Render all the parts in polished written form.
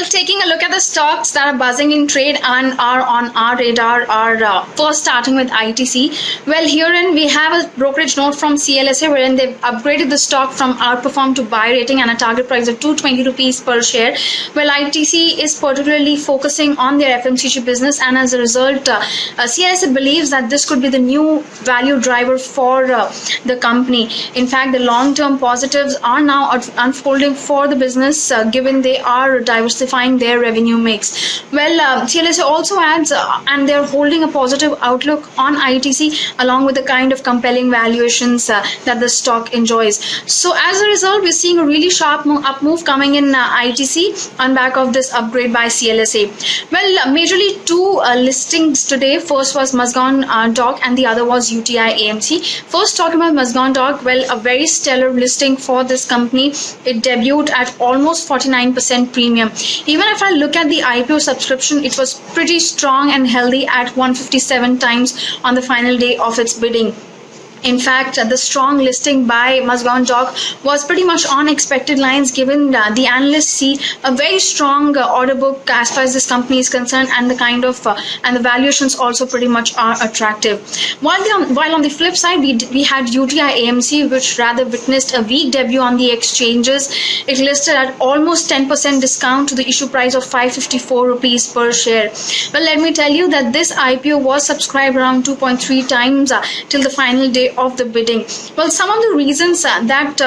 Well, taking a look at the stocks that are buzzing in trade and are on our radar are first starting with ITC. Well, herein we have a brokerage note from CLSA wherein they've upgraded the stock from Outperform to buy rating and a target price of 220 rupees per share. Well, ITC is particularly focusing on their FMCG business, and as a result, CLSA believes that this could be the new value driver for the company. In fact, the long-term positives are now unfolding for the business given they are diversifying their revenue mix. Well, CLSA also adds and they're holding a positive outlook on ITC along with the kind of compelling valuations that the stock enjoys. So as a result, we're seeing a really sharp up move coming in ITC on back of this upgrade by CLSA. Well, majorly two listings today. First was Mazagon Dock and the other was UTI AMC. First, talking about Mazagon Dock, well, a very stellar listing for this company. It debuted at almost 49% premium. Even if I look at the IPO subscription, it was pretty strong and healthy at 157 times on the final day of its bidding. In fact, the strong listing by Mazagon Dock was pretty much on expected lines given the analysts see a very strong order book as far as this company is concerned, and the kind of and the valuations also pretty much are attractive. While on the flip side, we had UTI AMC, which rather witnessed a weak debut on the exchanges. It listed at almost 10% discount to the issue price of 554 rupees per share. Well, let me tell you that this IPO was subscribed around 2.3 times till the final day of the bidding. Well, some of the reasons that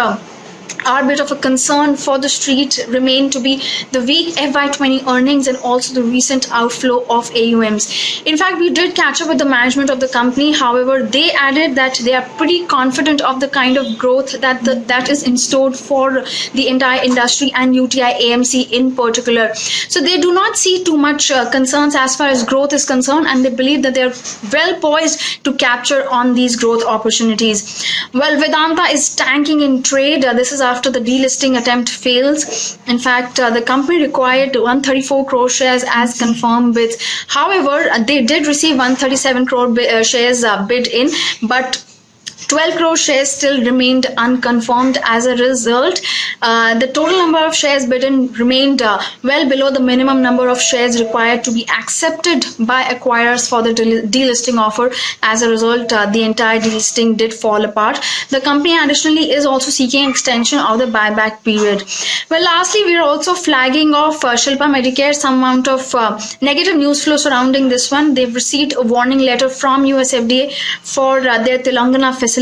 are a bit of a concern for the street remain to be the weak FY20 earnings and also the recent outflow of AUMs. In fact, we did catch up with the management of the company. However, they added that they are pretty confident of the kind of growth that is in store for the entire industry and UTI AMC in particular. So they do not see too much concerns as far as growth is concerned, and they believe that they are well poised to capture on these growth opportunities. Well, Vedanta is tanking in trade. This is after the delisting attempt fails. In fact, the company required 134 crore shares as confirmed bids. However, they did receive 137 crore shares bid in, but 12 crore shares still remained unconfirmed. As a result, the total number of shares bidden remained well below the minimum number of shares required to be accepted by acquirers for the delisting offer. As a result, the entire delisting did fall apart. The company additionally is also seeking extension of the buyback period. Well, lastly, we are also flagging off Shilpa Medicare, some amount of negative news flow surrounding this one. They've received a warning letter from USFDA for their Telangana facility.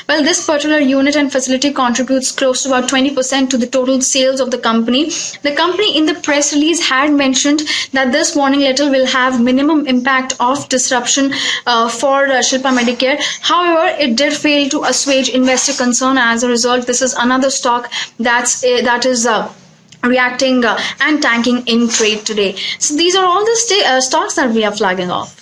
Well, this particular unit and facility contributes close to about 20% to the total sales of the company. The company in the press release had mentioned that this warning letter will have minimum impact of disruption for Shilpa Medicare. However, it did fail to assuage investor concern. As a result, this is another stock that is reacting and tanking in trade today. So these are all the stocks that we are flagging off.